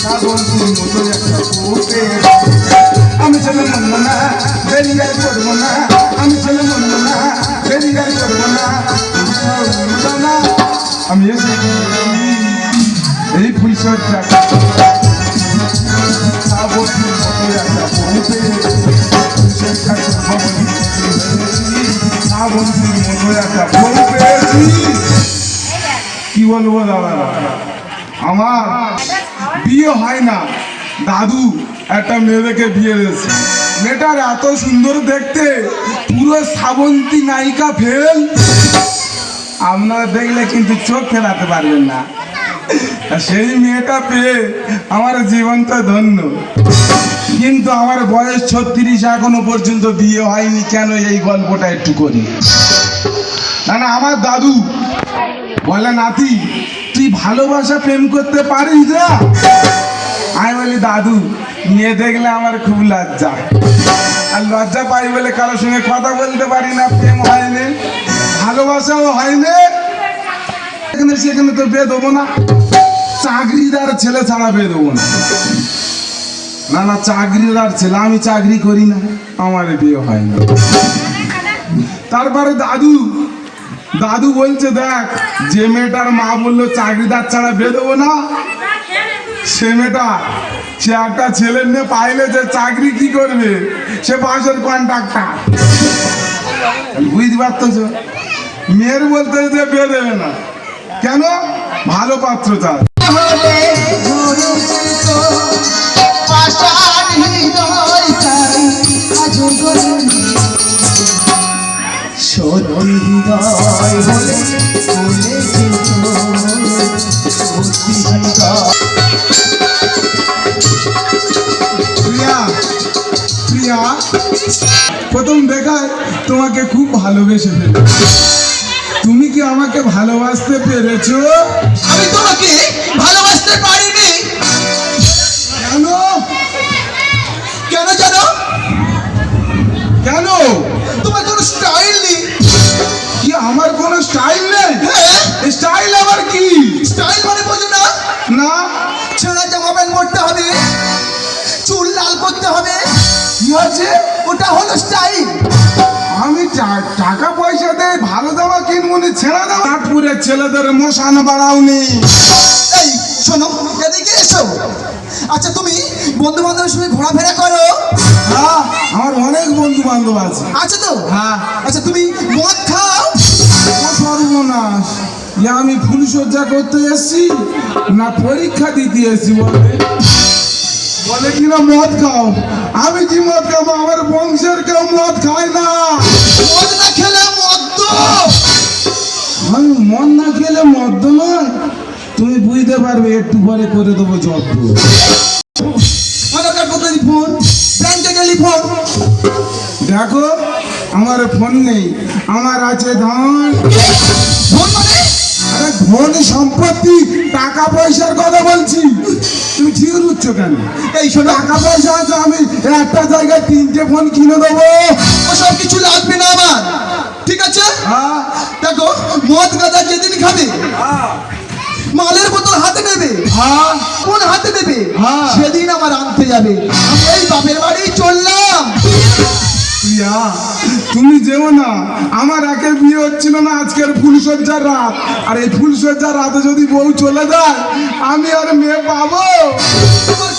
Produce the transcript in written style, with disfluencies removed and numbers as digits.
শ্রাবন্তীর মতো একটা বউ পেয়েছি। আমি ছেলে মন্দ না, বেরিয়ার করবো না, আমি ছেলে মন্দ না, বেরিয়ার করবো না। আমি এসেছি এই ফুলসজ্জা শ্রাবন্তীর মতো একটা বউ পেয়েছি। শ্রাবন্তীর মতো একটা বউ পেয়েছি। কি বলবো দাদা, আমার বিয়ে হয় না, দাদু একটা মেয়ে দেখে বিয়ে দিয়েছে। মেয়েটার এত সুন্দর দেখতে, পুরো শ্রাবন্তী নায়িকা ফেল। আপনারা দেখলে কিন্তু চোখ ফেরাতে পারবেন না। সেই মেয়েটা পেয়ে আমার জীবনটা ধন্য। কিন্তু আমার বয়স 36, এখনো পর্যন্ত বিয়ে হয়নি। কেন এই গল্পটা একটু করি না। আমার দাদু বলে, নাতি তুই ভালোবাসা প্রেম করতে পারিস না? আমি বলি, দাদু মেয়ে দেখলে আমার খুব লজ্জা, আর লজ্জা পাই বলে কারোর সঙ্গে কথা বলতে পারি না। প্রেম হয়নি, ভালোবাসাও হয়নি। সেখানে তো বিয়ে দেবো না, চাকরিদার ছেলে ছাড়া বিয়ে দেবো না। না চাকরিদার ছেলে, আমি চাকরি করি না, আমার বিয়ে হয় না। তারপরে দাদু বলছে, দেখ যে মেয়েটার মা বললো চাকরিদার ছাড়া বিয়ে দেবো না, সে মেয়েটা সে একটা ছেলের মেয়ে পাইলে যে চাকরি কি করবে, সে বাসের কন্ট্রাক্টর। বুঝতে পারতেছ? মেয়ের বলতে যে বিয়ে দেবে না, কেন? ভালো পাত্র চায়। প্রিয়া, প্রথম দেখায় তোমাকে খুব ভালোবেসে ফেলে। তুমি কি আমাকে ভালোবাসতে পেরেছো? আমি তোমাকে ভালোবাসতে পারিনি। কেন? কেন জানো? কেন? তোমার কোনো স্টাইল নেই। কি আমার কোনো স্টাইল নেই? হ্যাঁ, স্টাইল আবার কি? স্টাইল মানে বোঝো না? না। ছেঁড়া জামা প্যান্ট পরতে হবে, চুল লাল করতে হবে। কি আছে? ওটা হলো স্টাইল। আমি টাকা পয়সা দিয়ে ভালো জামা কিনবো নি, ছেঁড়া জামা? নাটপুরের ছেলেদের মশান বাড়াওনি। এই শোনো, এদিকে এসো। আচ্ছা, তুমি বন্ধু বান্ধবের সঙ্গে ঘোরাফেরা করো? হ্যাঁ, আমার অনেক বন্ধু বান্ধব আছে। আচ্ছা তো? হ্যাঁ। আচ্ছা, তুমি মদ খাও? সর্বনাশ, আমি ফুলসজ্জা করতে এসছি না পরীক্ষা দিতে এসছি? বলে কিনা মদ খাও। আমি কি মদ খাবো? আমার বংশের কেউ মদ খায় না। মদ না খেলে মদ্য। আমি মদ না খেলে মদ্য নয়, তুমি বুঝতে পারবে, একটু পরে করে দেবো যত্ন। ফোন, ব্যাংকে টেলিফোন। দেখো, আমার ফোন নেই, আমার আছে ধন। ফোন মানে? আরে ধন সম্পত্তি, টাকা পয়সার কথা বলছি। তুমি ঠিক বুঝছ কেন? এই শোনো, টাকা পয়সা আছে, আমি একটা জায়গায় 3টে ফোন কিনে দেবো। ওসব কিছু লাগবে না আমার, ঠিক আছে? হ্যাঁ। দেখো, মদ গাঁজা যেদিন খাবে, মালের বোতল হাতে নেবে, হ্যাঁ। কোন হাতে নেবে, হ্যাঁ। সেদিন আমার আনতে যাবে। আমি এই বাপের বাড়ি চললাম। প্রিয়া, তুমি যেও না। আমার একে বিয়ে হচ্ছিল না, আজকের ফুলসজ্জার রাত। আর এই ফুলসজ্জার রাতে যদি বউ চলে যায়, আমি আর মেয়ে পাবো? তোমার